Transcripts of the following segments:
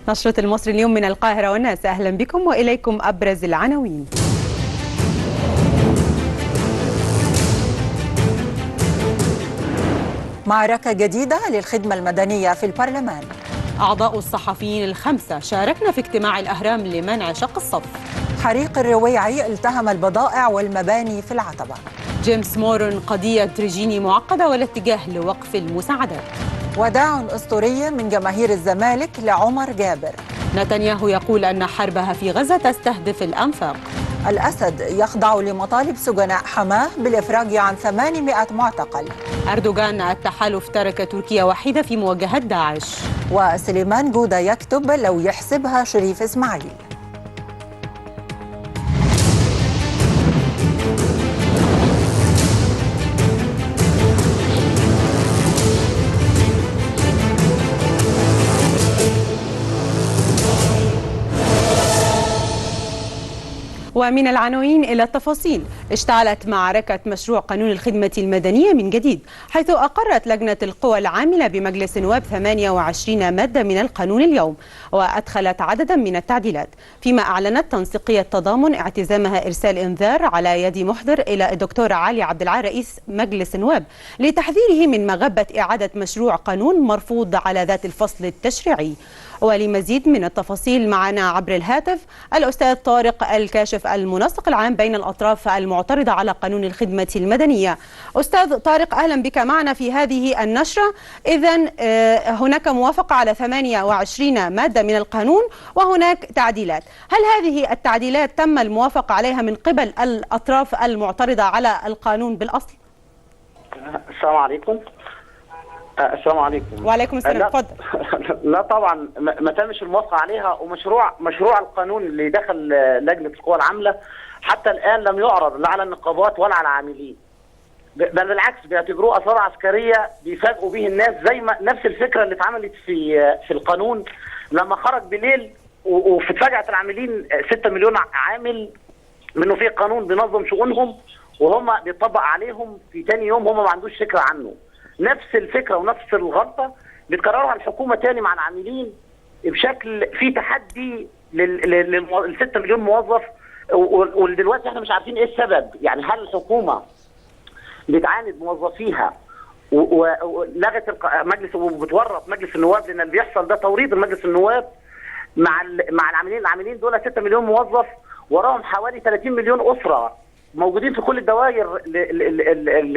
نشرة المصري اليوم من القاهرة والناس، أهلا بكم وإليكم أبرز العناوين. معركة جديدة للخدمة المدنية في البرلمان. أعضاء الصحفيين الخمسة شاركنا في اجتماع الأهرام لمنع شق الصف. حريق الرويعي التهم البضائع والمباني في العتبة. جيمس مورن: قضية ريجيني معقدة والاتجاه لوقف المساعدات. وداع أسطوري من جماهير الزمالك لعمر جابر. نتنياهو يقول أن حربها في غزة تستهدف الأنفاق. الأسد يخضع لمطالب سجناء حماه بالإفراج عن 800 معتقل. أردوغان: التحالف ترك تركيا وحيدة في مواجهة داعش. وسليمان جودة يكتب: لو يحسبها شريف إسماعيل. ومن العناوين إلى التفاصيل. اشتعلت معركة مشروع قانون الخدمة المدنية من جديد، حيث أقرت لجنة القوى العاملة بمجلس النواب 28 مادة من القانون اليوم، وأدخلت عددا من التعديلات، فيما أعلنت تنسيقية تضامن اعتزامها إرسال إنذار على يد محضر إلى الدكتور علي عبد العال رئيس مجلس النواب لتحذيره من مغبة إعادة مشروع قانون مرفوض على ذات الفصل التشريعي. ولمزيد من التفاصيل معنا عبر الهاتف الأستاذ طارق الكاشف، المنسق العام بين الأطراف المعترضة على قانون الخدمة المدنية. أستاذ طارق، أهلا بك معنا في هذه النشرة. إذن هناك موافقة على 28 مادة من القانون وهناك تعديلات، هل هذه التعديلات تم الموافقة عليها من قبل الأطراف المعترضة على القانون بالأصل؟ السلام عليكم. السلام عليكم. وعليكم السلام، اتفضل. لا طبعا ما تمش الموافقه عليها، ومشروع القانون اللي دخل لجنه القوى العامله حتى الان لم يعرض لا على النقابات ولا على العاملين، بل بالعكس بيعتبروه اثار عسكريه بيفاجئوا به الناس، زي ما نفس الفكره اللي اتعملت في القانون لما خرج بالليل واتفاجئت العاملين 6 مليون عامل منه في قانون بينظم شؤونهم وهم بيطبق عليهم في ثاني يوم هم ما عندوش فكره عنه. نفس الفكره ونفس الغلطه بتكررها الحكومه تاني مع العاملين بشكل في تحدي لل 6 مليون موظف، ودلوقتي احنا مش عارفين ايه السبب. يعني هل الحكومه بتعاند موظفيها ولغت مجلس وبتورط مجلس النواب؟ لان اللي بيحصل ده توريط المجلس النواب مع العاملين. العاملين دول 6 مليون موظف، وراهم حوالي 30 مليون اسره موجودين في كل الدوائر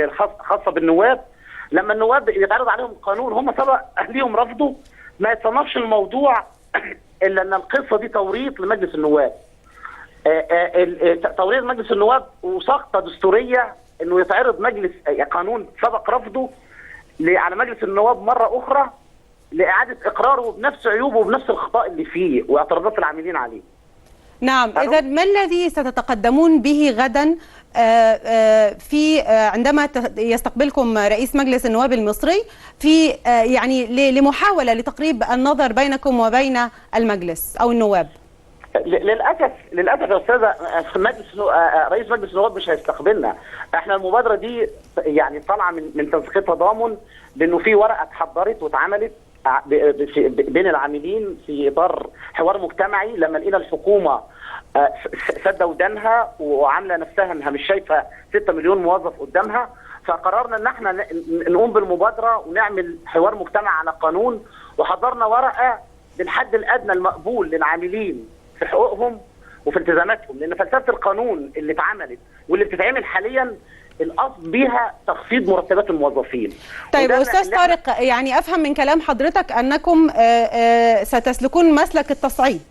الخاصه بالنواب. لما النواب يتعرض عليهم قانون هم سبق اهليهم رفضوا، ما يتصنفش الموضوع الا ان القصه دي توريط لمجلس النواب. توريط مجلس النواب وسقطه دستوريه انه يتعرض مجلس قانون سبق رفضه على مجلس النواب مره اخرى لاعاده اقراره بنفس عيوبه وبنفس الخطا اللي فيه واعتراضات العاملين عليه. نعم، إذا ما الذي ستتقدمون به غدا في عندما يستقبلكم رئيس مجلس النواب المصري في يعني لمحاولة لتقريب النظر بينكم وبين المجلس أو النواب؟ للأسف يا أستاذة، رئيس مجلس النواب مش هيستقبلنا. احنا المبادرة دي يعني طالعة من تنسيقية تضامن، لأنه في ورقة اتحضرت واتعملت بين العاملين في اطار حوار مجتمعي، لما لقينا الحكومه سد ودانها وعامله نفسها انها مش شايفه 6 مليون موظف قدامها، فقررنا ان احنا نقوم بالمبادره ونعمل حوار مجتمعي على قانون، وحضرنا ورقه بالحد الادنى المقبول للعاملين في حقوقهم وفي التزاماتهم، لان فلسفه القانون اللي اتعملت واللي بتتعمل حاليا القصد بيها تخفيض مرتبات الموظفين. طيب أستاذ طارق، يعني أفهم من كلام حضرتك أنكم ستسلكون مسلك التصعيد.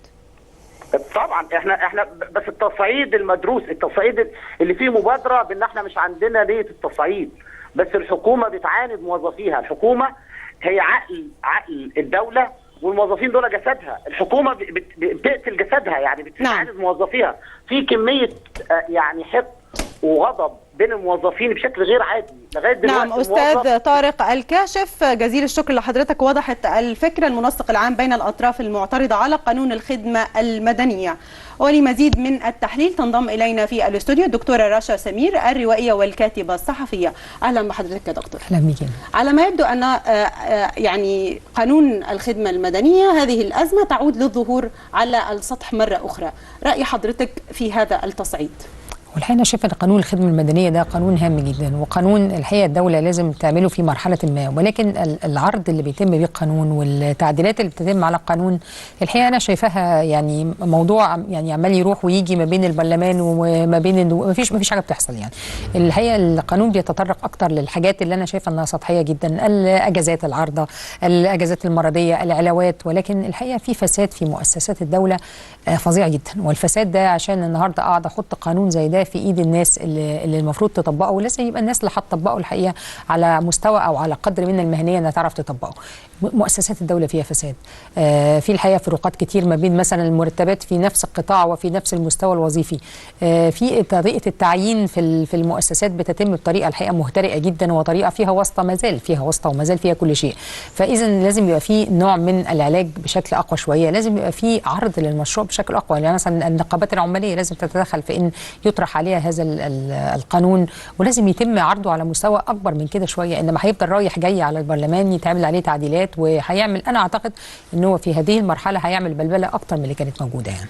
طبعا احنا بس التصعيد المدروس، التصعيد اللي فيه مبادرة بان احنا مش عندنا نية التصعيد، بس الحكومة بتعاند موظفيها. الحكومة هي عقل الدولة، والموظفين دول جسدها. الحكومة بتقتل جسدها، يعني بتعاند موظفيها. في كمية يعني حقد وغضب بين الموظفين بشكل غير عادي لغايه دلوقتي. نعم استاذ طارق الكاشف، جزيل الشكر لحضرتك. وضحت الفكره المنسق العام بين الاطراف المعترضه على قانون الخدمه المدنيه. ولمزيد من التحليل تنضم الينا في الاستوديو الدكتوره رشا سمير الروائيه والكاتبه الصحفيه. اهلا بحضرتك يا دكتور. اهلا بك. على ما يبدو ان يعني قانون الخدمه المدنيه هذه الازمه تعود للظهور على السطح مره اخرى، راي حضرتك في هذا التصعيد؟ والحقيقه انا شايفه ان قانون الخدمه المدنيه ده قانون هام جدا، وقانون الحقيقه الدوله لازم تعمله في مرحله ما، ولكن العرض اللي بيتم بيه القانون والتعديلات اللي بتتم على القانون الحقيقه انا شايفاها يعني موضوع يعني عمال يروح ويجي ما بين البرلمان وما بين ما فيش حاجه بتحصل. يعني الحقيقه القانون بيتطرق اكتر للحاجات اللي انا شايفه انها سطحيه جدا، الاجازات العارضه، الاجازات المرضيه، العلاوات، ولكن الحقيقه في فساد في مؤسسات الدوله فظيع جدا. والفساد ده عشان النهارده اقعد احط قانون زي ده في ايد الناس اللي المفروض تطبقه، ولازم يبقى الناس اللي هتطبقه الحقيقه على مستوى او على قدر من المهنيه انها تعرف تطبقه. مؤسسات الدوله فيها فساد، في الحقيقه فروقات كتير ما بين مثلا المرتبات في نفس القطاع وفي نفس المستوى الوظيفي، في طريقه التعيين في المؤسسات بتتم بطريقه الحقيقه مهترئه جدا، وطريقه فيها واسطه، ما زال فيها واسطه وما زال فيها كل شيء. فاذا لازم يبقى في نوع من العلاج بشكل اقوى شويه، لازم يبقى في عرض للمشروع بشكل اقوى. يعني مثلا النقابات العماليه لازم تتدخل في ان يطرح عليها هذا القانون، ولازم يتم عرضه على مستوى اكبر من كده شويه، انما هيفضل رايح جاي على البرلمان يتعمل عليه تعديلات، وهيعمل انا اعتقد ان هو في هذه المرحله هيعمل بلبله اكتر من اللي كانت موجوده. يعني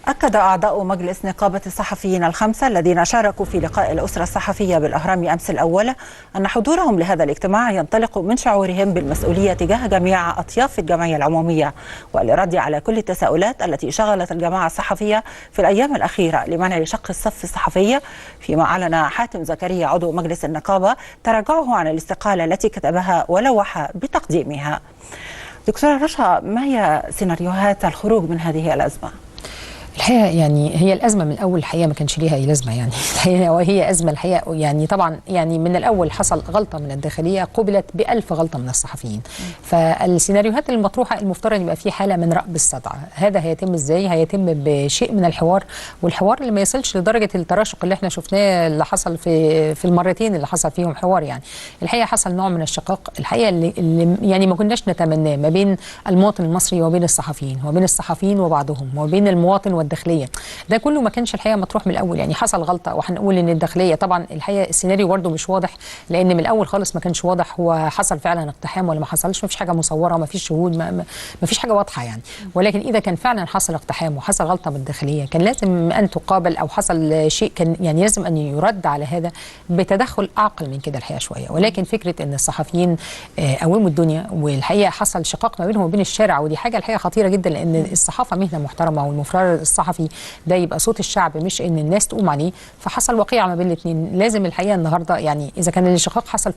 أكد أعضاء مجلس نقابة الصحفيين الخمسة الذين شاركوا في لقاء الأسرة الصحفية بالأهرام أمس الأول أن حضورهم لهذا الاجتماع ينطلق من شعورهم بالمسؤولية تجاه جميع أطياف الجمعية العمومية، والرد على كل التساؤلات التي شغلت الجماعة الصحفية في الأيام الأخيرة لمنع شق الصف الصحفي، فيما أعلن حاتم زكريا عضو مجلس النقابة تراجعه عن الاستقالة التي كتبها ولوح بتقديمها. دكتورة رشا، ما هي سيناريوهات الخروج من هذه الأزمة؟ الحقيقه يعني هي الازمه من الاول الحقيقه ما كانش ليها اي لازمه. يعني وهي ازمه الحقيقه يعني طبعا يعني من الاول حصل غلطه من الداخليه قبلت ب1000 غلطه من الصحفيين. فالسيناريوهات المطروحه المفترض يبقى في حاله من رأب الصدع. هذا هيتم ازاي؟ هيتم بشيء من الحوار، والحوار اللي ما يصلش لدرجه التراشق اللي احنا شفناه اللي حصل في المرتين اللي حصل فيهم حوار. يعني الحقيقه حصل نوع من الشقاق الحقيقه اللي يعني ما كناش نتمناه ما بين المواطن المصري وبين الصحفيين، وبين الصحفيين وبعضهم، وبين المواطن والداخليه. ده كله ما كانش الحقيقه مطروح من الاول. يعني حصل غلطه وهنقول ان الداخليه طبعا الحقيقه السيناريو برده مش واضح، لان من الاول خالص ما كانش واضح هو حصل فعلا اقتحام ولا ما حصلش. ما فيش حاجه مصوره، ما فيش شهود، ما فيش حاجه واضحه يعني. ولكن اذا كان فعلا حصل اقتحام وحصل غلطه من الداخليه كان لازم ان تقابل، او حصل شيء كان يعني لازم ان يرد على هذا بتدخل اعقل من كده الحقيقه شويه. ولكن فكره ان الصحفيين قوموا الدنيا والحقيقه حصل شقاق ما بينهم وبين الشارع، ودي حاجه الحقيقه خطيره جدا، لان الصحافه مهنه محترمه، والمفروض الصحفي ده يبقى صوت الشعب مش ان الناس تقوم عليه. فحصل وقيعه ما بين الاثنين. لازم الحقيقه النهارده يعني اذا كان الانشقاق حصل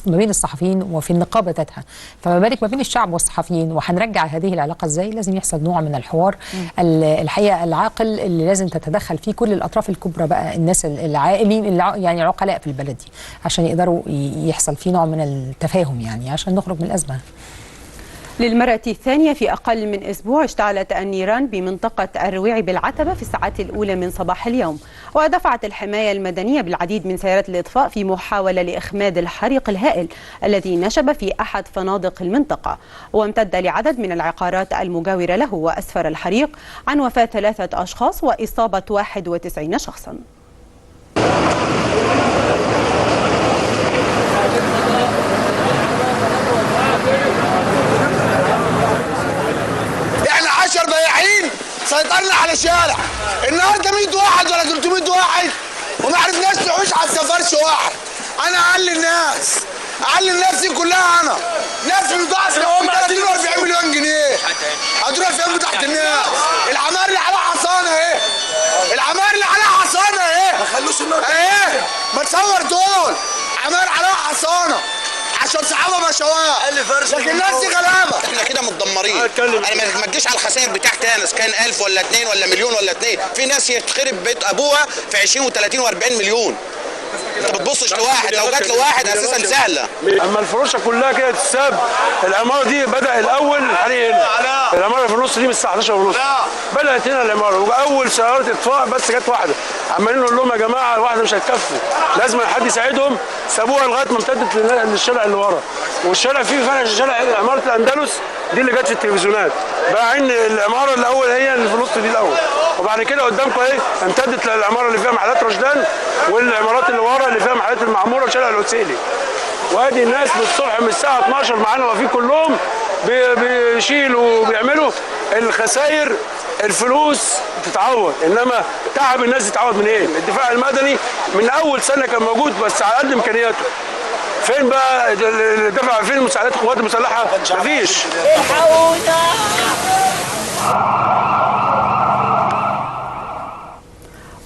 ما بين الصحفيين وفي النقابه ذاتها، فما بالك ما بين الشعب والصحفيين، وهنرجع هذه العلاقه ازاي؟ لازم يحصل نوع من الحوار الحقيقه العاقل اللي لازم تتدخل فيه كل الاطراف الكبرى بقى، الناس العاقلين يعني عقلاء في البلد دي، عشان يقدروا يحصل فيه نوع من التفاهم يعني عشان نخرج من الازمه. للمرة الثانية في أقل من أسبوع اشتعلت النيران بمنطقة الرويع بالعتبة في الساعات الأولى من صباح اليوم، ودفعت الحماية المدنية بالعديد من سيارات الإطفاء في محاولة لإخماد الحريق الهائل الذي نشب في أحد فنادق المنطقة، وامتد لعدد من العقارات المجاورة له، وأسفر الحريق عن وفاة 3 أشخاص وإصابة 91 شخصا. سيطرنا على شارع النهارده 100 واحد ولا 300 واحد وما عرفناش نحوش على السفرش واحد. انا اعلي الناس دي كلها، انا نفسي بضاعتي 40 مليون جنيه هتروح فين تحت الناس؟ العمار اللي عليها حصانه اهي، العمار اللي عليها حصانه اهي، ما خلوش النار اهي، ما تصور دول عمار عليها حصانه عشان صحابه مشواه، لكن الناس دي غلابه. احنا كده متدمرين. انا ما تجيش على الخسائر بتاعتي انا، كان 1000 ولا 2 ولا مليون ولا 2، في ناس يتخرب بيت ابوها في 20 و30 و40 مليون. انت ما بتبصش لواحد، لو جت لواحد اساسا سهله. اما الفروشه كلها كده تتساب. العماره دي بدا الاول الحريق هنا، العماره في النص دي من الساعه 11 ونص بدات هنا العماره، واول سيارات اطفاء بس جت واحده، عمالين نقول لهم يا جماعه الواحده مش هتكفي، لازم حد يساعدهم. سابوها لغايه ما امتدت للشارع اللي ورا، والشارع فيه فرق شارع عماره الاندلس دي اللي جت في التلفزيونات، باعين العماره الاول هي اللي في النص دي الاول، وبعد كده قدامكم اهي امتدت للعماره اللي فيها محلات رشدان، والعمارات اللي ورا اللي فيها محلات المعموره وشارع العسيلي. وادي الناس من الصبح من الساعه 12 معانا واقفين كلهم بيشيلوا وبيعملوا. الخسائر الفلوس تتعوض، انما تعب الناس يتعوض من ايه؟ الدفاع المدني من اول سنه كان موجود بس على قد امكانياته. فين بقى الدفع؟ فين مساعدات القوات المسلحه؟ مفيش.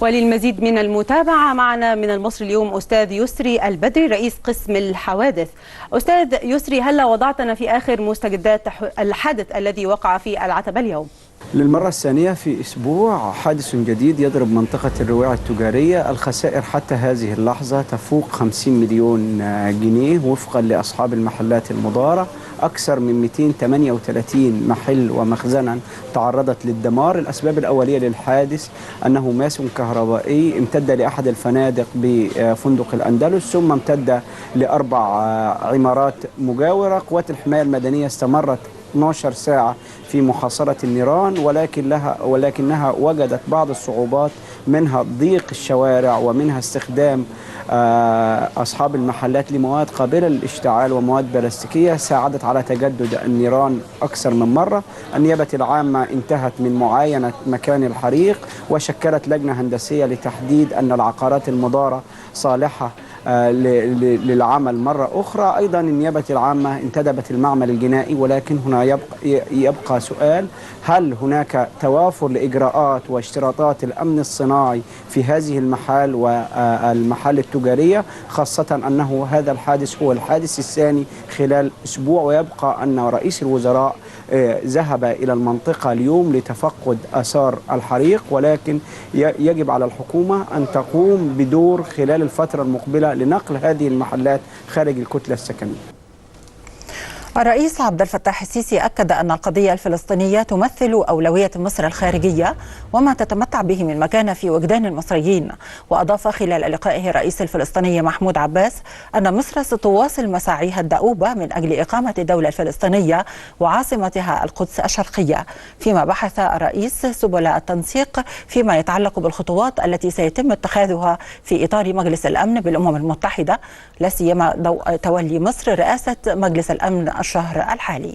وللمزيد من المتابعة معنا من المصري اليوم أستاذ يسري البدري رئيس قسم الحوادث. أستاذ يسري، هل وضعتنا في آخر مستجدات الحادث الذي وقع في العتبة اليوم؟ للمرة الثانية في أسبوع حادث جديد يضرب منطقة الرواعي التجارية. الخسائر حتى هذه اللحظة تفوق 50 مليون جنيه وفقا لأصحاب المحلات المضارة. أكثر من 238 محل ومخزنا تعرضت للدمار. الأسباب الأولية للحادث أنه ماس كهربائي امتد لأحد الفنادق بفندق الأندلس، ثم امتد لأربع عمارات مجاورة. قوات الحماية المدنية استمرت 12 ساعة في محاصرة النيران، ولكنها وجدت بعض الصعوبات، منها ضيق الشوارع ومنها استخدام أصحاب المحلات لمواد قابلة للاشتعال ومواد بلاستيكية ساعدت على تجدد النيران أكثر من مرة. النيابة العامة انتهت من معاينة مكان الحريق وشكلت لجنة هندسية لتحديد أن العقارات المضارة صالحة للعمل مرة أخرى. أيضا النيابة العامة انتدبت المعمل الجنائي، ولكن هنا يبقى سؤال: هل هناك توافر لإجراءات واشتراطات الأمن الصناعي في هذه المحال والمحال التجارية، خاصة أنه هذا الحادث هو الحادث الثاني خلال أسبوع، ويبقى أن رئيس الوزراء ذهب إلى المنطقة اليوم لتفقد آثار الحريق، ولكن يجب على الحكومة أن تقوم بدور خلال الفترة المقبلة لنقل هذه المحلات خارج الكتلة السكنية. الرئيس عبد الفتاح السيسي أكد أن القضية الفلسطينية تمثل أولوية مصر الخارجية وما تتمتع به من مكانة في وجدان المصريين. وأضاف خلال لقائه الرئيس الفلسطيني محمود عباس أن مصر ستواصل مساعيها الدؤوبة من أجل إقامة الدولة الفلسطينية وعاصمتها القدس الشرقية، فيما بحث الرئيس سبل التنسيق فيما يتعلق بالخطوات التي سيتم اتخاذها في إطار مجلس الأمن بالأمم المتحدة، لا سيما ضوء تولي مصر رئاسة مجلس الأمن الشهر الحالي.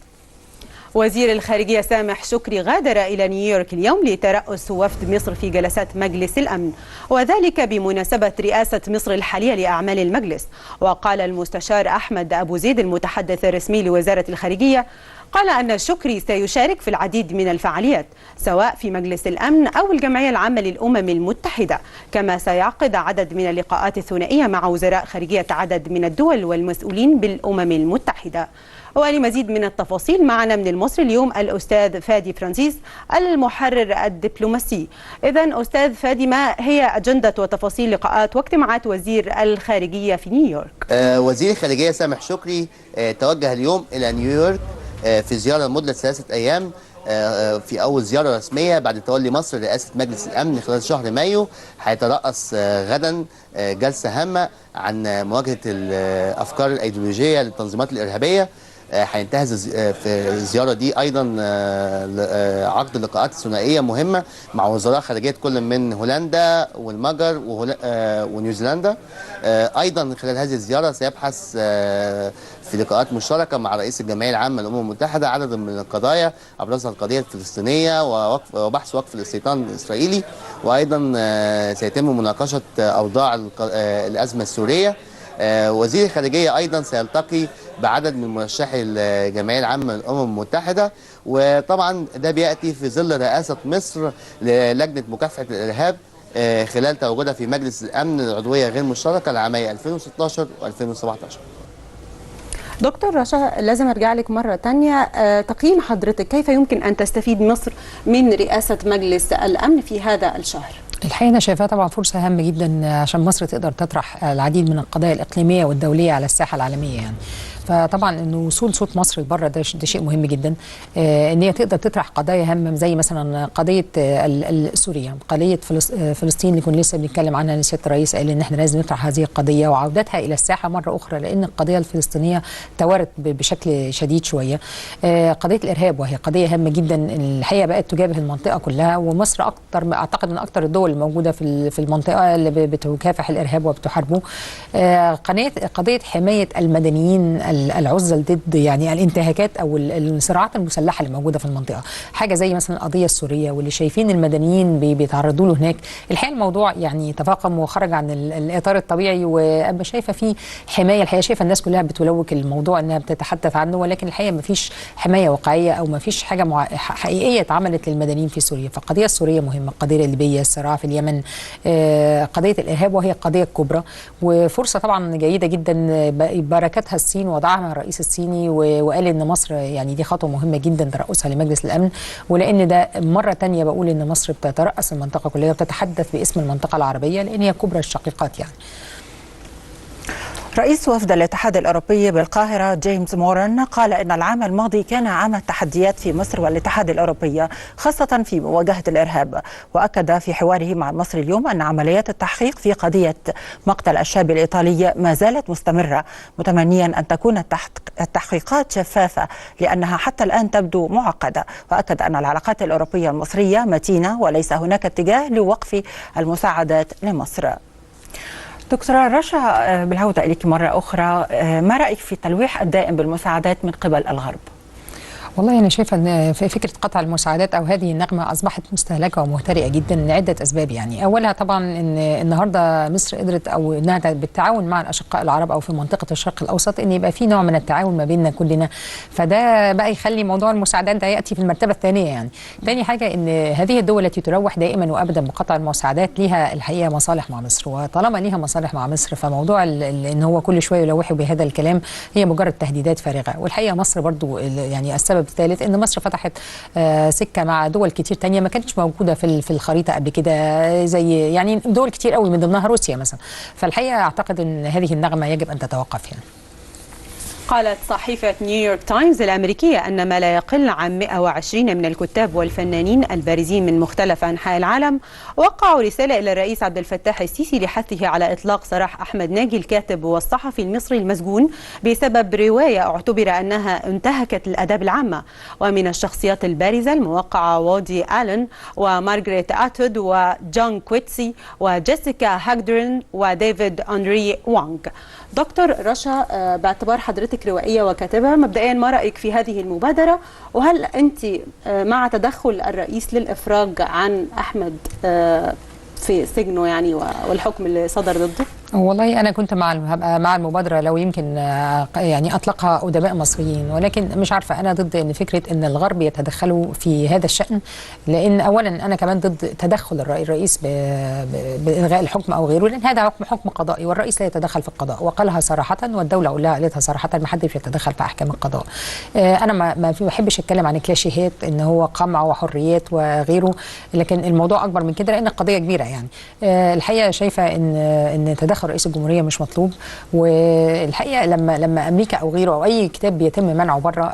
وزير الخارجية سامح شكري غادر إلى نيويورك اليوم لترأس وفد مصر في جلسات مجلس الأمن، وذلك بمناسبة رئاسة مصر الحالية لأعمال المجلس. وقال المستشار أحمد أبو زيد المتحدث الرسمي لوزارة الخارجية قال أن شكري سيشارك في العديد من الفعاليات سواء في مجلس الأمن أو الجمعية العامة للأمم المتحدة، كما سيعقد عدد من اللقاءات الثنائية مع وزراء خارجية عدد من الدول والمسؤولين بالأمم المتحدة. ولمزيد من التفاصيل معنا من المصري اليوم الأستاذ فادي فرانسيس المحرر الدبلوماسي. إذن أستاذ فادي، ما هي أجندة وتفاصيل لقاءات واجتماعات وزير الخارجية في نيويورك؟ وزير الخارجية سامح شكري توجه اليوم إلى نيويورك في زيارة لمدة 3 أيام، في أول زيارة رسمية بعد تولي مصر رئاسة مجلس الأمن خلال شهر مايو. هيترأس غدا جلسة هامة عن مواجهة الأفكار الأيديولوجية للتنظيمات الإرهابية. هينتهز في الزيارة دي أيضا عقد لقاءات ثنائية مهمة مع وزراء خارجية كل من هولندا والمجر ونيوزيلندا. أيضا خلال هذه الزيارة سيبحث في لقاءات مشتركة مع رئيس الجمعية العامة للأمم المتحدة عدد من القضايا أبرزها القضية الفلسطينية وبحث وقف الاستيطان الإسرائيلي. وأيضا سيتم مناقشة أوضاع الأزمة السورية. وزير الخارجية أيضا سيلتقي بعدد من مرشحي الجمعية العامة للأمم المتحدة، وطبعا ده بيأتي في ظل رئاسة مصر للجنة مكافحة الإرهاب خلال تواجدها في مجلس الأمن العضوية غير مشتركة لعامي 2016 و2017. دكتور رشا، لازم أرجع لك مرة تانية. تقييم حضرتك كيف يمكن أن تستفيد مصر من رئاسة مجلس الأمن في هذا الشهر؟ الحقيقة أنا شايفاها طبعا فرصة هامة جدا عشان مصر تقدر تطرح العديد من القضايا الإقليمية والدولية على الساحة العالمية يعني. فطبعا انه وصول صوت مصر لبره ده شيء مهم جدا، ان هي تقدر تطرح قضايا هامه زي مثلا قضيه سوريا، قضيه فلسطين اللي كنا لسه بنتكلم عنها. سياده الرئيس قال ان احنا لازم نطرح هذه القضيه وعودتها الى الساحه مره اخرى، لان القضيه الفلسطينيه توارت بشكل شديد شويه. قضيه الارهاب وهي قضيه هامه جدا الحقيقه بقت تجابه المنطقه كلها، ومصر اكثر اعتقد من اكثر الدول الموجوده في المنطقه اللي بتكافح الارهاب وبتحاربه. قضيه حمايه المدنيين العزل ضد يعني الانتهاكات او الصراعات المسلحه اللي موجوده في المنطقه، حاجه زي مثلا القضيه السوريه واللي شايفين المدنيين بيتعرضوا له هناك. الحقيقه الموضوع يعني تفاقم وخرج عن الاطار الطبيعي، وابقى شايفه فيه حمايه. الحقيقه شايفه الناس كلها بتلوك الموضوع انها بتتحدث عنه، ولكن الحقيقه ما فيش حمايه واقعيه او ما فيش حاجه حقيقيه اتعملت للمدنيين في سوريا. فالقضيه السوريه مهمه، القضيه الليبيه، الصراع في اليمن، قضيه الارهاب وهي القضيه الكبرى، وفرصه طبعا جيده جدا باركتها الصين وضعها الرئيس الصيني، وقال ان مصر يعني دي خطوه مهمه جدا ترأسها لمجلس الامن، ولان ده مره ثانيه بقول ان مصر بتترأس المنطقه كلها وبتتحدث باسم المنطقه العربيه لان هي كبرى الشقيقات يعني. رئيس وفد الاتحاد الأوروبي بالقاهرة جيمس مورن قال إن العام الماضي كان عام التحديات في مصر والاتحاد الأوروبي خاصة في مواجهة الإرهاب، وأكد في حواره مع المصري اليوم أن عمليات التحقيق في قضية مقتل الشاب الإيطالي ما زالت مستمرة، متمنيا أن تكون التحقيقات شفافة لأنها حتى الآن تبدو معقدة. وأكد أن العلاقات الأوروبية المصرية متينة وليس هناك اتجاه لوقف المساعدات لمصر. دكتورة رشا، بالعودة إليك مرة أخرى، ما رأيك في التلويح الدائم بالمساعدات من قبل الغرب؟ والله أنا شايفة أن في فكرة قطع المساعدات أو هذه النغمة أصبحت مستهلكة ومهترئة جدا لعدة أسباب يعني. أولها طبعا أن النهاردة مصر قدرت أو أنها بالتعاون مع الأشقاء العرب أو في منطقة الشرق الأوسط أن يبقى في نوع من التعاون ما بيننا كلنا، فده بقى يخلي موضوع المساعدات ده يأتي في المرتبة الثانية يعني. ثاني حاجة أن هذه الدول التي تروح دائما وأبدا بقطع المساعدات لها الحقيقة مصالح مع مصر، وطالما لها مصالح مع مصر فموضوع أن هو كل شوية يلوحوا بهذا الكلام هي مجرد تهديدات فارغة. والحقيقة مصر برضو يعني السبب الثالث ان مصر فتحت سكه مع دول كتير تانية ما كانتش موجوده في الخريطه قبل كده، زي يعني دول كتير قوي من ضمنها روسيا مثلا. فالحقيقه اعتقد ان هذه النغمه يجب ان تتوقف يعني. قالت صحيفة نيويورك تايمز الأمريكية أن ما لا يقل عن 120 من الكتاب والفنانين البارزين من مختلف أنحاء العالم وقعوا رسالة إلى الرئيس عبد الفتاح السيسي لحثه على إطلاق سراح أحمد ناجي الكاتب والصحفي المصري المسجون بسبب رواية اعتبر أنها انتهكت الآداب العامة. ومن الشخصيات البارزة الموقعة وودي آلن ومارغريت أتود وجون كويتسي وجيسيكا هاجدرن وديفيد أندري وانغ. دكتور رشا، باعتبار حضرتك روائية وكاتبة، مبدئيا ما رأيك في هذه المبادرة؟ وهل أنت مع تدخل الرئيس للإفراج عن أحمد في سجنه يعني والحكم اللي صدر ضده؟ والله أنا كنت مع المبادرة لو يمكن يعني أطلقها أدباء مصريين، ولكن مش عارفة، أنا ضد إن فكرة إن الغرب يتدخلوا في هذا الشأن، لأن أولا أنا كمان ضد تدخل الرئيس بإلغاء الحكم أو غيره، لأن هذا حكم قضائي والرئيس لا يتدخل في القضاء، وقالها صراحة والدولة قالتها صراحة ما حدش يتدخل في أحكام القضاء. أنا ما بحبش أتكلم عن كلاشيهات إن هو قمع وحريات وغيره، لكن الموضوع أكبر من كده لأن القضية كبيرة يعني. الحقيقة شايفة إن تدخل رئيس الجمهورية مش مطلوب، والحقيقة لما أمريكا أو غيره أو أي كتاب بيتم منعه بره،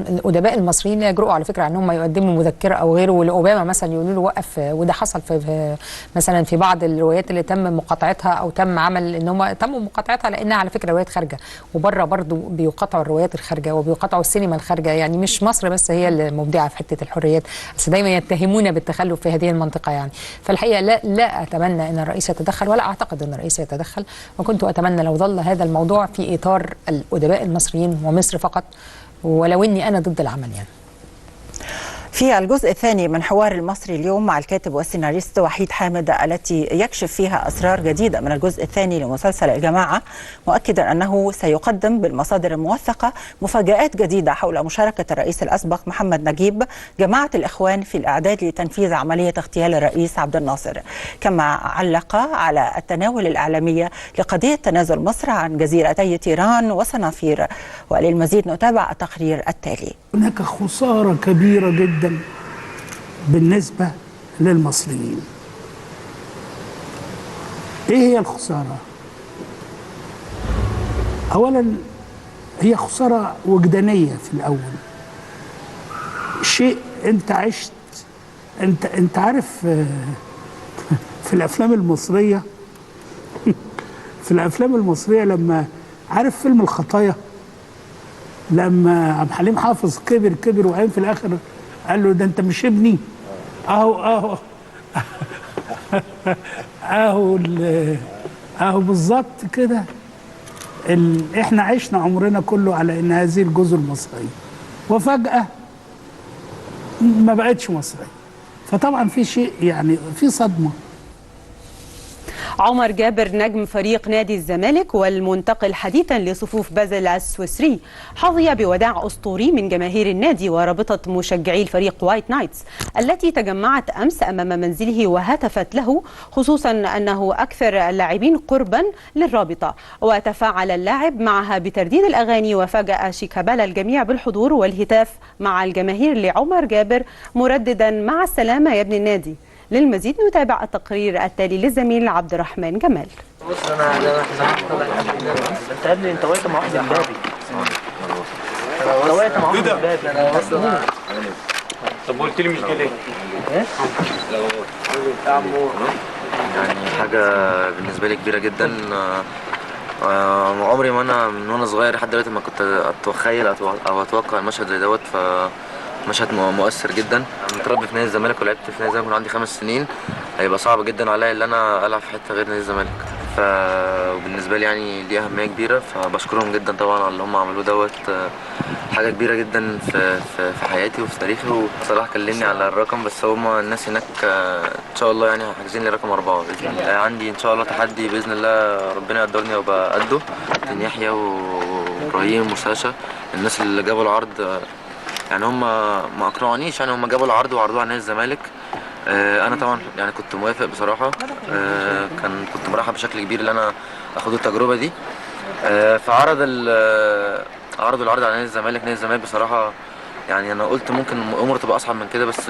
الأدباء المصريين يجرؤوا على فكرة أنهم يقدموا مذكرة أو غيره، ولأوباما مثلا يقولوا له وقف، وده حصل في مثلا في بعض الروايات اللي تم مقاطعتها أو تم عمل إن هم تم مقاطعتها لأنها على فكرة روايات خارجة، وبره برضو بيقاطعوا الروايات الخارجة وبيقاطعوا السينما الخارجة، يعني مش مصر بس هي المبدعة في حتة الحريات، بس دايما يتهمون بالتخلف في هذه المنطقة يعني. فالحقيقة لا أتمنى أن الرئيس يتدخل، ولا أعتقد أن الرئيس يتدخل، وكنت أتمنى لو ظل هذا الموضوع في إطار الأدباء المصريين ومصر فقط، ولو أني أنا ضد العمل يعني. في الجزء الثاني من حوار المصري اليوم مع الكاتب والسيناريست وحيد حامد التي يكشف فيها أسرار جديدة من الجزء الثاني لمسلسل الجماعة، مؤكدا أنه سيقدم بالمصادر الموثقة مفاجآت جديدة حول مشاركة الرئيس الأسبق محمد نجيب جماعة الإخوان في الإعداد لتنفيذ عملية اغتيال الرئيس عبد الناصر، كما علق على التناول الإعلامي لقضية تنازل مصر عن جزيرتي تيران وصنافير. وللمزيد نتابع التقرير التالي. هناك خسارة كبيرة جدا بالنسبة للمصريين، ايه هي الخساره؟ اولا هي خساره وجدانيه في الاول، شيء انت عشت، انت عارف في الافلام المصريه في الافلام المصريه لما عارف فيلم الخطايا، لما عبد الحليم حافظ كبر وقام في الاخر قال له ده انت مش ابني، اهو اهو بالظبط كده. احنا عشنا عمرنا كله على ان هذه الجزر مصريه، وفجاه ما بقتش مصريه، فطبعا في شيء يعني في صدمه. عمر جابر نجم فريق نادي الزمالك والمنتقل حديثا لصفوف بازل السويسري حظي بوداع أسطوري من جماهير النادي ورابطة مشجعي الفريق وايت نايتس التي تجمعت أمس أمام منزله وهتفت له، خصوصا أنه أكثر اللاعبين قربا للرابطة. وتفاعل اللاعب معها بترديد الأغاني وفاجأ شيكابالا الجميع بالحضور والهتاف مع الجماهير لعمر جابر مرددا مع السلامة يا ابن النادي. للمزيد نتابع التقرير التالي للزميل عبد الرحمن جمال. بص انت يا ابني انت وقعت مع واحد امبابي. انت وقعت مع واحد امبابي. انا اصلا طب قلت لي مش كده ليه؟ ايه؟ يعني حاجه بالنسبه لي كبيره جدا. عمري ما انا من وانا صغير لحد دلوقتي ما كنت اتخيل او اتوقع المشهد زي دوت، مشهد مؤثر جدا. متربي في نادي الزمالك ولعبت في نادي الزمالك من عندي 5 سنين، هيبقى صعب جدا عليا ان انا العب في حته غير نادي الزمالك، فبالنسبه لي يعني ليه اهميه كبيره، فبشكرهم جدا طبعا على اللي هم عملوه دوت. حاجه كبيره جدا في حياتي وفي تاريخي. وبصراحه كلمني على الرقم، بس هم الناس هناك ان شاء الله يعني حاجزين لي رقم 4 باذن الله. عندي ان شاء الله تحدي باذن الله، ربنا يقدرني وابقى قده. يحيى وابراهيم وساشا الناس اللي جابوا العرض، يعني هم ما اقنعونيش، يعني هم جابوا العرض وعرضوه على نادي الزمالك. انا طبعا يعني كنت موافق بصراحه. كنت مرحب بشكل كبير ان انا اخد التجربه دي. فعرضوا العرض على نادي الزمالك. نادي الزمالك بصراحه يعني انا قلت ممكن الامور تبقى اصعب من كده، بس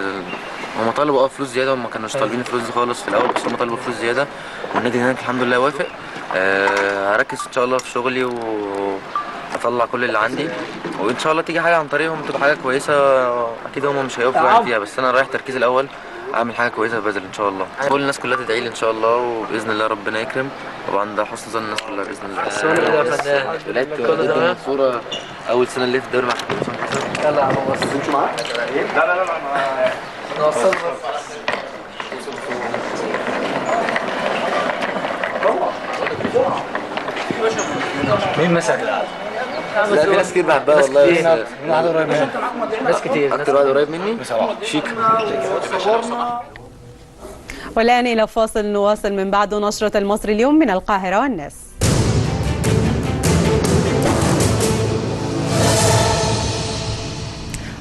هم طلبوا فلوس زياده، وما كانوش طالبين فلوس دي خالص في الاول، بس هم طلبوا فلوس زياده والنادي هناك الحمد لله وافق. هركز ان شاء الله في شغلي اطلع كل اللي عندي، وان شاء الله تيجي حاجه عن طريقهم تبقى حاجه كويسه. اكيد هم مش هيقفوا معايا فيها، بس انا رايح تركيز الاول اعمل حاجه كويسه في بازل ان شاء الله. كل الناس كلها تدعي لي ان شاء الله، وباذن الله ربنا يكرم وابقى عند حسن ظن الناس كلها باذن الله. لعبت ضد المنصوره اول سنه اللي في الدوري مع كابتن حسام حسن. يلا يا عم بص انت معاك؟ لا انا وصلت. مين مسك؟ لا في ناس كتير بحبها والله. مين واحد قريب مني؟ ناس كتير. اكتر واحد قريب مني شيكا. والآن إلى فاصل نواصل من بعد نشرة المصري اليوم من القاهرة والناس.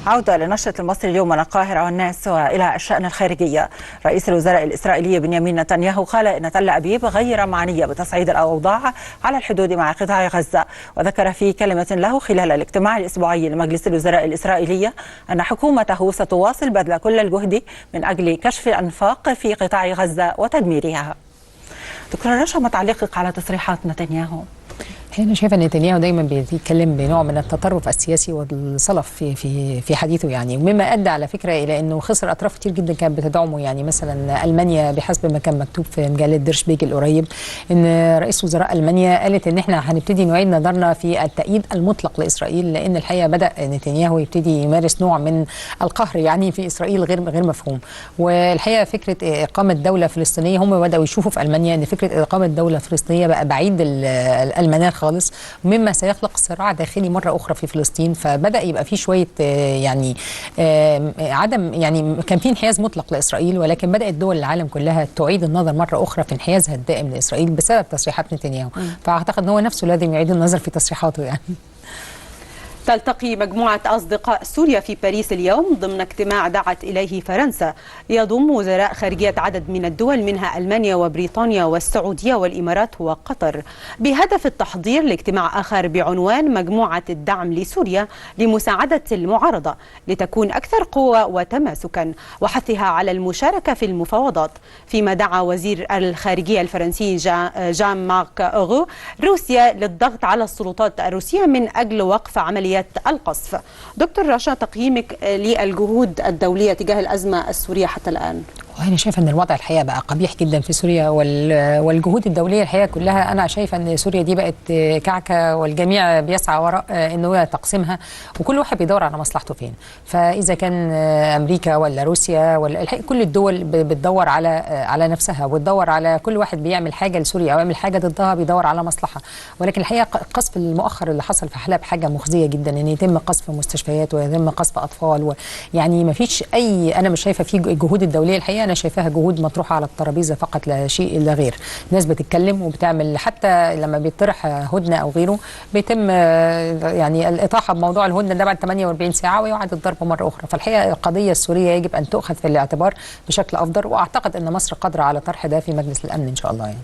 عودة لنشرة المصري اليوم من القاهرة والناس وإلى الشأن الخارجية. رئيس الوزراء الإسرائيلي بنيامين نتنياهو قال إن تل أبيب غير معنية بتصعيد الأوضاع على الحدود مع قطاع غزة، وذكر في كلمة له خلال الاجتماع الأسبوعي لمجلس الوزراء الإسرائيلي أن حكومته ستواصل بذل كل الجهد من أجل كشف الأنفاق في قطاع غزة وتدميرها. دكتورة رشا، ما تعليقك على تصريحات نتنياهو؟ أنا شايفة أن نتنياهو دايما بيتكلم بنوع من التطرف السياسي والصلف في حديثه، يعني ومما أدى على فكرة إلى أنه خسر أطراف كتير جدا كانت بتدعمه. يعني مثلا ألمانيا بحسب ما كان مكتوب في مجلة دير شبيجل القريب أن رئيس وزراء ألمانيا قالت أن احنا هنبتدي نعيد نظرنا في التأييد المطلق لإسرائيل، لأن الحقيقة بدأ نتنياهو يبتدي يمارس نوع من القهر يعني في إسرائيل غير مفهوم. والحقيقة فكرة إقامة دولة فلسطينية هم بدأوا يشوفوا في ألمانيا أن فكرة إقامة دولة فلسطينية بقى بعيد الألمانيا خالص، مما سيخلق صراع داخلي مرة أخرى في فلسطين. فبدأ يبقى في شوية يعني عدم، يعني كان في انحياز مطلق لإسرائيل، ولكن بدأت دول العالم كلها تعيد النظر مرة أخرى في انحيازها الدائم لإسرائيل بسبب تصريحات نتنياهو. فأعتقد أن هو نفسه لازم يعيد النظر في تصريحاته يعني. تلتقي مجموعة أصدقاء سوريا في باريس اليوم ضمن اجتماع دعت إليه فرنسا يضم وزراء خارجية عدد من الدول منها ألمانيا وبريطانيا والسعودية والإمارات وقطر بهدف التحضير لاجتماع آخر بعنوان مجموعة الدعم لسوريا لمساعدة المعارضة لتكون أكثر قوة وتماسكا وحثها على المشاركة في المفاوضات. فيما دعا وزير الخارجية الفرنسي جان مارك أوغو روسيا للضغط على السلطات الروسية من أجل وقف عمليات القصف. دكتور رشا، تقييمك للجهود الدولية تجاه الأزمة السورية حتى الآن؟ أنا شايفة أن الوضع الحقيقة بقى قبيح جدا في سوريا، والجهود الدولية الحقيقة كلها أنا شايفة أن سوريا دي بقت كعكة والجميع بيسعى وراء أنه تقسيمها وكل واحد بيدور على مصلحته فين. فإذا كان أمريكا ولا روسيا ولا كل الدول بتدور على نفسها وتدور على كل واحد بيعمل حاجة لسوريا أو يعمل حاجة ضدها بيدور على مصلحة. ولكن الحقيقة قصف المؤخر اللي حصل في حلب حاجة مخزية جدا، أن يتم قصف مستشفيات ويتم قصف أطفال يعني ما فيش أنا مش شايفة في جهود الدولية الحقيقة، أنا شايفاها جهود مطروحة على الترابيزة فقط لا شيء إلا غير. ناس بتتكلم وبتعمل، حتى لما بيطرح هدنة أو غيره بيتم يعني الإطاحة بموضوع الهدنة ده بعد 48 ساعة ويعاد الضرب مرة أخرى. فالحقيقة القضية السورية يجب أن تؤخذ في الاعتبار بشكل أفضل، وأعتقد أن مصر قادرة على طرح ده في مجلس الأمن إن شاء الله يعني.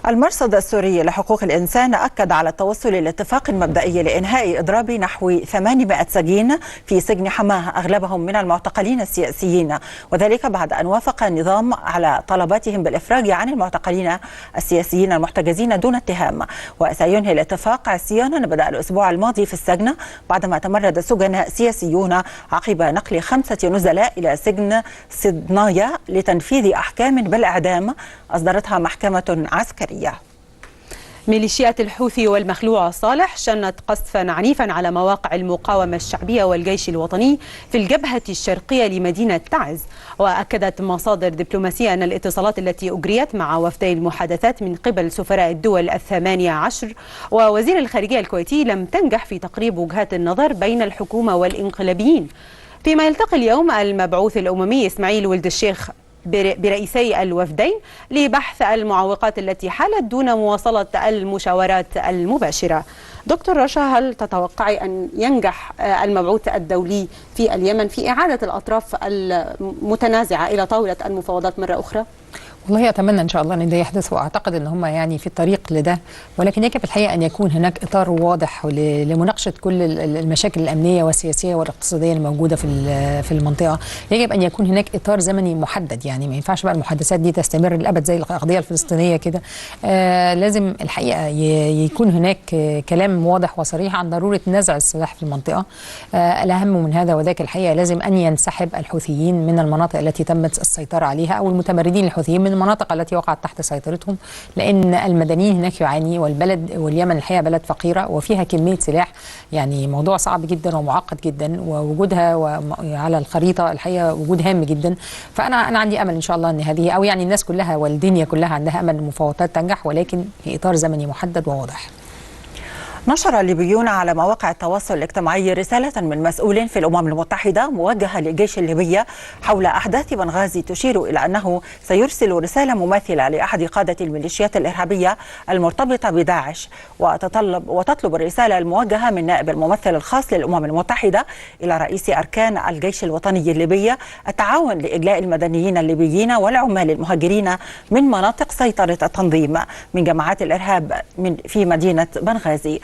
المرصد السوري لحقوق الإنسان أكد على التوصل لاتفاق مبدئي لإنهاء إضراب نحو 800 سجين في سجن حماه أغلبهم من المعتقلين السياسيين، وذلك بعد أن وافق النظام على طلباتهم بالإفراج عن المعتقلين السياسيين المحتجزين دون اتهام. وسينهي الاتفاق عصيانا بدأ الأسبوع الماضي في السجن بعدما تمرد سجناء سياسيون عقب نقل 5 نزلاء إلى سجن صدنايا لتنفيذ أحكام بالإعدام أصدرتها محكمة عسكرية. ميليشيات الحوثي والمخلوع صالح شنت قصفا عنيفا على مواقع المقاومة الشعبية والجيش الوطني في الجبهة الشرقية لمدينة تعز. وأكدت مصادر دبلوماسية أن الاتصالات التي أجريت مع وفدي المحادثات من قبل سفراء الدول 18 ووزير الخارجية الكويتي لم تنجح في تقريب وجهات النظر بين الحكومة والإنقلابيين. فيما يلتقي اليوم المبعوث الأممي إسماعيل ولد الشيخ برئيسي الوفدين لبحث المعوقات التي حالت دون مواصلة المشاورات المباشرة. دكتور رشا، هل تتوقعي أن ينجح المبعوث الدولي في اليمن في إعادة الأطراف المتنازعة إلى طاولة المفاوضات مرة أخرى؟ والله أتمنى إن شاء الله أن ده يحدث، وأعتقد أن هم يعني في الطريق لده، ولكن يجب الحقيقة أن يكون هناك إطار واضح لمناقشة كل المشاكل الأمنية والسياسية والاقتصادية الموجودة في المنطقة. يجب أن يكون هناك إطار زمني محدد، يعني ما ينفعش بقى المحادثات دي تستمر للأبد زي القضية الفلسطينية كده. لازم الحقيقة يكون هناك كلام واضح وصريح عن ضرورة نزع السلاح في المنطقة. الأهم من هذا وذاك الحقيقة لازم أن ينسحب الحوثيين من المناطق التي تمت السيطرة عليها، أو المتمردين الحوثيين من المناطق التي وقعت تحت سيطرتهم، لأن المدنيين هناك يعاني، واليمن الحقيقة بلد فقيرة وفيها كمية سلاح، يعني موضوع صعب جدا ومعقد جدا، ووجودها على الخريطة الحقيقة وجود هام جدا. فأنا عندي أمل إن شاء الله أن هذه، أو يعني الناس كلها والدنيا كلها عندها أمل المفاوضات تنجح، ولكن في إطار زمني محدد وواضح. نشر الليبيون على مواقع التواصل الاجتماعي رسالة من مسؤول في الأمم المتحدة موجهة للجيش الليبي حول أحداث بنغازي تشير إلى أنه سيرسل رسالة مماثلة لأحد قادة الميليشيات الإرهابية المرتبطة بداعش، وتطلب الرسالة الموجهة من نائب الممثل الخاص للأمم المتحدة إلى رئيس أركان الجيش الوطني الليبي التعاون لإجلاء المدنيين الليبيين والعمال المهاجرين من مناطق سيطرة التنظيم من جماعات الإرهاب في مدينة بنغازي.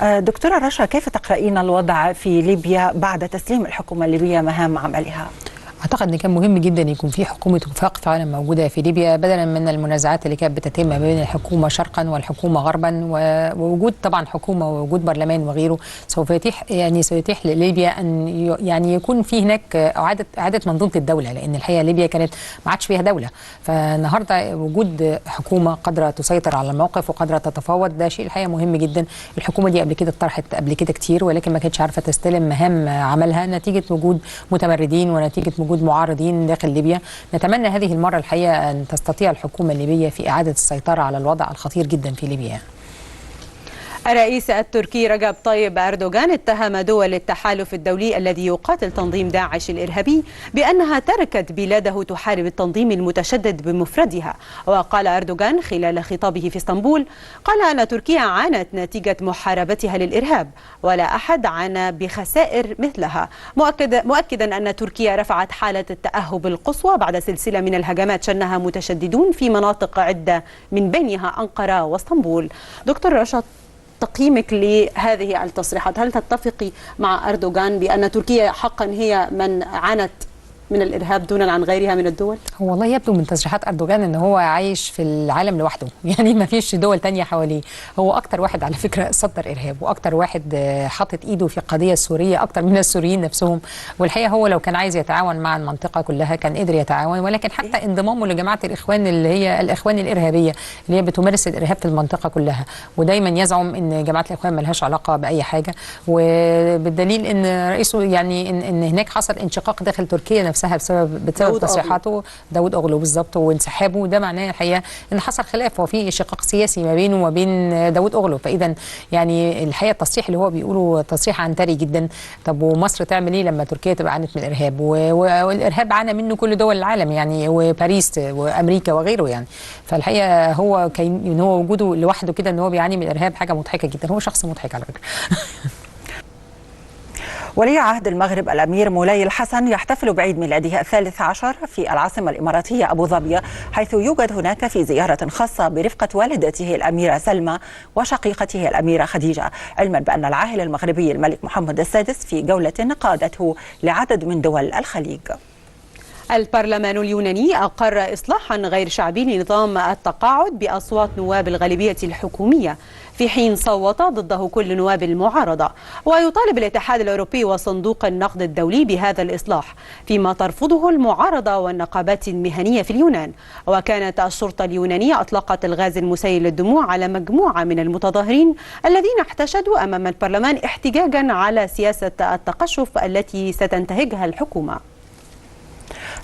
دكتورة رشا، كيف تقرأين الوضع في ليبيا بعد تسليم الحكومة الليبية مهام عملها؟ أعتقد أن كان مهم جدا يكون في حكومة وفاق فعلا موجودة في ليبيا، بدلا من المنازعات اللي كانت بتتم ما بين الحكومة شرقا والحكومة غربا، ووجود طبعا حكومة ووجود برلمان وغيره سوف سيتيح لليبيا أن يعني يكون في هناك إعادة منظومة الدولة، لأن الحقيقة ليبيا كانت ما عادش فيها دولة. فالنهارده وجود حكومة قادرة تسيطر على الموقف وقادرة تتفاوض ده شيء الحقيقة مهم جدا. الحكومة دي قبل كده اتطرحت قبل كده كتير، ولكن ما كانتش عارفة تستلم مهام عملها نتيجة وجود متمردين ونتيجة وجود معارضين داخل ليبيا. نتمنى هذه المرة الحقيقة أن تستطيع الحكومة الليبية في إعادة السيطرة على الوضع الخطير جدا في ليبيا. الرئيس التركي رجب طيب أردوغان اتهم دول التحالف الدولي الذي يقاتل تنظيم داعش الإرهابي بأنها تركت بلاده تحارب التنظيم المتشدد بمفردها. وقال أردوغان خلال خطابه في اسطنبول، قال أن تركيا عانت نتيجة محاربتها للإرهاب ولا أحد عانى بخسائر مثلها، مؤكدا أن تركيا رفعت حالة التأهب القصوى بعد سلسلة من الهجمات شنها متشددون في مناطق عدة من بينها أنقرة واسطنبول. دكتور رشاد، تقييمك لهذه التصريحات، هل تتفقي مع أردوغان بأن تركيا حقا هي من عانت من الإرهاب دونا عن غيرها من الدول؟ هو والله يبدو من تصريحات أردوغان أنه هو عايش في العالم لوحده، يعني ما فيش دول تانية حواليه. هو أكتر واحد على فكرة صدر إرهاب، وأكتر واحد حاطط إيده في القضية السورية أكتر من السوريين نفسهم. والحقيقة هو لو كان عايز يتعاون مع المنطقة كلها كان قدر يتعاون، ولكن حتى انضمامه لجماعة الإخوان اللي هي الإخوان الإرهابية اللي هي بتمارس الإرهاب في المنطقة كلها، ودايما يزعم أن جماعة الإخوان ملهاش علاقة بأي حاجة، وبالدليل أن رئيسه يعني إن هناك حصل انشقاق داخل تركيا نفسها بسبب تصريحاته داود أغلو بالظبط وانسحابه. ده معناه الحقيقه ان حصل خلاف وفي شقاق سياسي ما بينه وما بين داود أغلو. فاذا يعني الحقيقه التصريح اللي هو بيقوله تصريح عنتري جدا. طب ومصر تعمل ايه لما تركيا تبقى عانت من الارهاب؟ والارهاب عانى منه كل دول العالم يعني، وباريس وامريكا وغيره يعني. فالحقيقه هو ان هو وجوده لوحده كده ان هو بيعاني من الارهاب حاجه مضحكه جدا. هو شخص مضحك على فكره. ولي عهد المغرب الأمير مولاي الحسن يحتفل بعيد ميلاده 13 في العاصمة الإماراتية أبو ظبي، حيث يوجد هناك في زيارة خاصة برفقة والدته الأميرة سلمى وشقيقته الأميرة خديجة، علما بأن العاهل المغربي الملك محمد السادس في جولة قادته لعدد من دول الخليج. البرلمان اليوناني أقر إصلاحا غير شعبي لنظام التقاعد بأصوات نواب الغالبية الحكومية، في حين صوت ضده كل نواب المعارضة. ويطالب الاتحاد الأوروبي وصندوق النقد الدولي بهذا الإصلاح، فيما ترفضه المعارضة والنقابات المهنية في اليونان. وكانت الشرطة اليونانية أطلقت الغاز المسيل للدموع على مجموعة من المتظاهرين الذين احتشدوا أمام البرلمان احتجاجا على سياسة التقشف التي ستنتهجها الحكومة.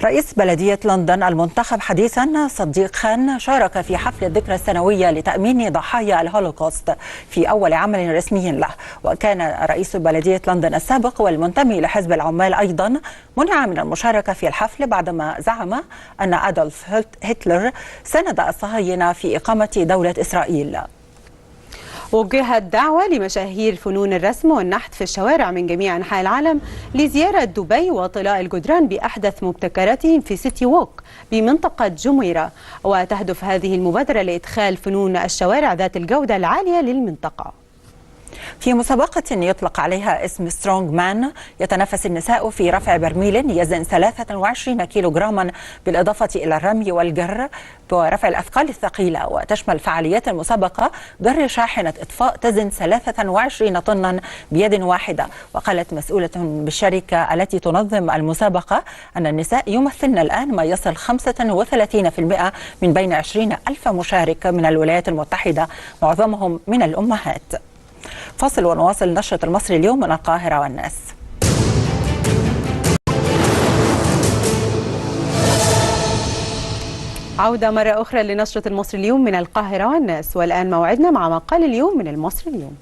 رئيس بلدية لندن المنتخب حديثا صديق خان شارك في حفل الذكرى السنوية لتأمين ضحايا الهولوكوست في أول عمل رسمي له. وكان رئيس بلدية لندن السابق والمنتمي لحزب العمال أيضا منع من المشاركة في الحفل بعدما زعم أن أدولف هتلر ساند الصهاينة في إقامة دولة إسرائيل. وجهت دعوة لمشاهير فنون الرسم والنحت في الشوارع من جميع أنحاء العالم لزيارة دبي وطلاء الجدران بأحدث مبتكراتهم في سيتي ووك بمنطقة جميرة. وتهدف هذه المبادرة لإدخال فنون الشوارع ذات الجودة العالية للمنطقة. في مسابقة يطلق عليها اسم سترونج مان، يتنافس النساء في رفع برميل يزن 23 كيلوغراما بالإضافة إلى الرمي والجر ورفع الأثقال الثقيلة. وتشمل فعاليات المسابقة جر شاحنة إطفاء تزن 23 طنا بيد واحدة. وقالت مسؤولة بالشركة التي تنظم المسابقة أن النساء يمثلن الآن ما يصل 35% من بين 20,000 مشارك من الولايات المتحدة، معظمهم من الأمهات. فاصل ونواصل نشرة المصري اليوم من القاهرة والناس. عودة مرة أخرى لنشرة المصري اليوم من القاهرة والناس، والآن موعدنا مع مقال اليوم من المصري اليوم.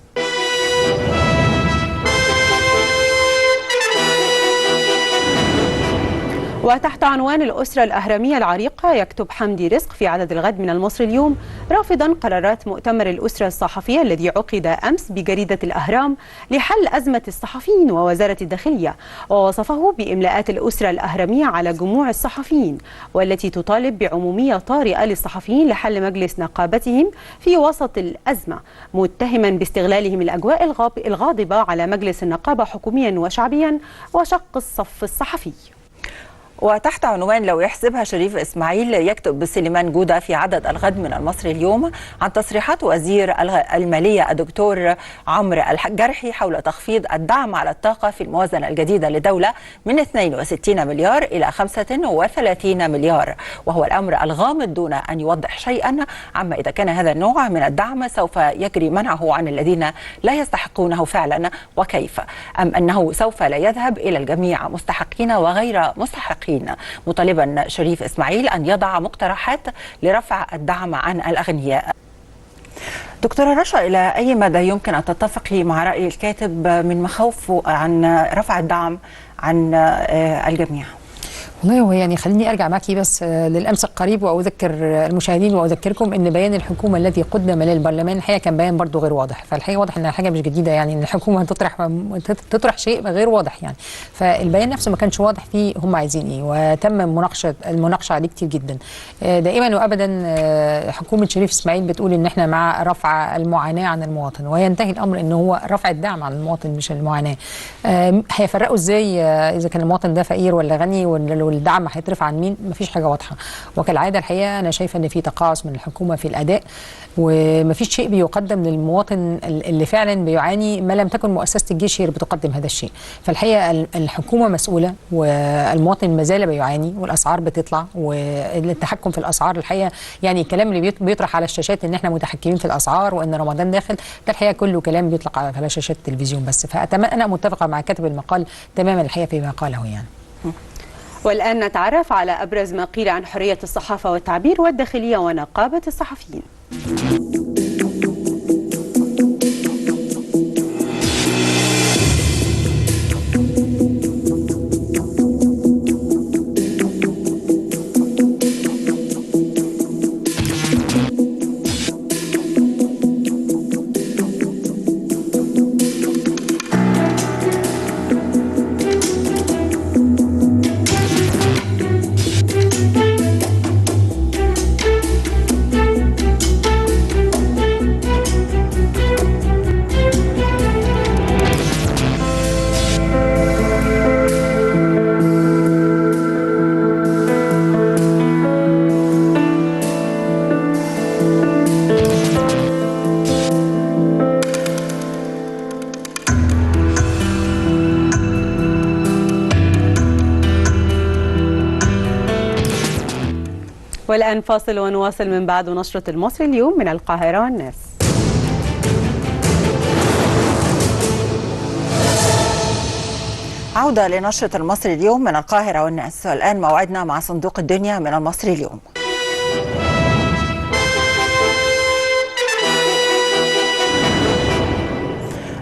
وتحت عنوان الأسرة الأهرامية العريقة، يكتب حمدي رزق في عدد الغد من المصري اليوم رافضا قرارات مؤتمر الأسرة الصحفية الذي عقد أمس بجريدة الأهرام لحل أزمة الصحفيين ووزارة الداخلية، ووصفه بإملاءات الأسرة الأهرامية على جموع الصحفيين، والتي تطالب بعمومية طارئة للصحفيين لحل مجلس نقابتهم في وسط الأزمة، متهما باستغلالهم الأجواء الغاضبة على مجلس النقابة حكوميا وشعبيا وشق الصف الصحفي. وتحت عنوان لو يحسبها شريف إسماعيل، يكتب سليمان جودة في عدد الغد من المصري اليوم عن تصريحات وزير المالية الدكتور عمرو الجرحي حول تخفيض الدعم على الطاقة في الموازنة الجديدة للدولة من 62 مليار إلى 35 مليار، وهو الأمر الغامض دون أن يوضح شيئا عما إذا كان هذا النوع من الدعم سوف يجري منعه عن الذين لا يستحقونه فعلا وكيف، أم أنه سوف لا يذهب إلى الجميع مستحقين وغير مستحقين، مطالبا شريف إسماعيل أن يضع مقترحات لرفع الدعم عن الأغنياء. دكتورة رشا، إلى أي مدى يمكن أن تتفقي مع رأي الكاتب من مخاوفه عن رفع الدعم عن الجميع؟ والله هو يعني خليني ارجع معكي بس للامس القريب واذكر المشاهدين واذكركم ان بيان الحكومه الذي قدم للبرلمان الحقيقه كان بيان برضو غير واضح، فالحقيقه واضح انها حاجه مش جديده، يعني ان الحكومه تطرح شيء غير واضح يعني. فالبيان نفسه ما كانش واضح فيه هم عايزين ايه، وتم المناقشه عليه كتير جدا. دائما وابدا حكومه شريف اسماعيل بتقول ان احنا مع رفع المعاناه عن المواطن، وينتهي الامر ان هو رفع الدعم عن المواطن مش المعاناه. هيفرقوا ازاي اذا كان المواطن ده فقير ولا غني والدعم هيترفع عن مين؟ مفيش حاجه واضحه. وكالعاده الحقيقه انا شايفه ان في تقاعس من الحكومه في الاداء، ومفيش شيء بيقدم للمواطن اللي فعلا بيعاني ما لم تكن مؤسسه الجيش هي اللي بتقدم هذا الشيء. فالحقيقه الحكومه مسؤوله والمواطن ما زال بيعاني والاسعار بتطلع، والتحكم في الاسعار الحقيقه يعني الكلام اللي بيطرح على الشاشات ان احنا متحكمين في الاسعار وان رمضان داخل، ده الحقيقه كله كلام بيطلق على شاشات التلفزيون بس. فانا متفقه مع كاتب المقال تماما الحقيقه فيما قاله يعني. والآن نتعرف على أبرز ما قيل عن حرية الصحافة والتعبير والداخلية ونقابة الصحفيين. والآن فاصل ونواصل من بعد نشرة المصري اليوم من القاهرة والناس. عودة لنشرة المصري اليوم من القاهرة والناس، والآن موعدنا مع صندوق الدنيا من المصري اليوم.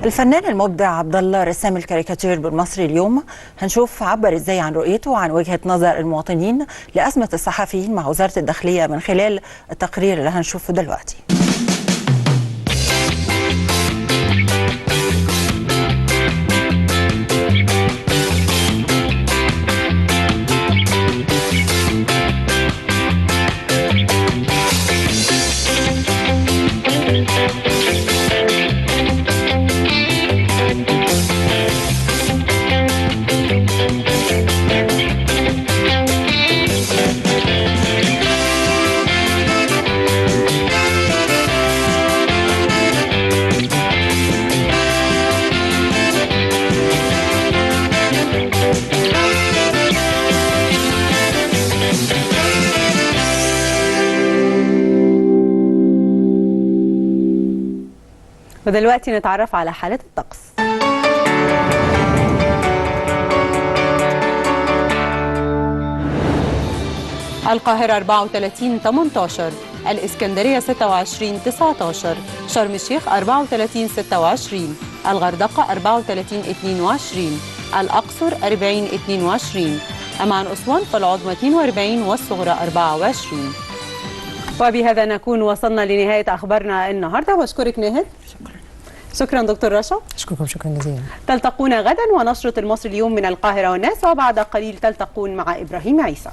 الفنان المبدع عبد الله رسام الكاريكاتير بالمصري اليوم هنشوف عبر ازاي عن رؤيته وعن وجهة نظر المواطنين لأزمة الصحفيين مع وزارة الداخلية من خلال التقرير اللي هنشوفه دلوقتي. ودلوقتي نتعرف على حالة الطقس. القاهرة 34 18، الإسكندرية 26 19، شرم الشيخ 34 26، الغردقة 34 22، الأقصر 40 22، أما عن أسوان فالعظمى 42 والصغرى 24. وبهذا نكون وصلنا لنهاية أخبارنا النهاردة. واشكرك نهد. شكرا دكتور رشا. أشكركم شكرا جزيلا. تلتقون غدا ونشرة المصري اليوم من القاهرة والناس، وبعد قليل تلتقون مع إبراهيم عيسى.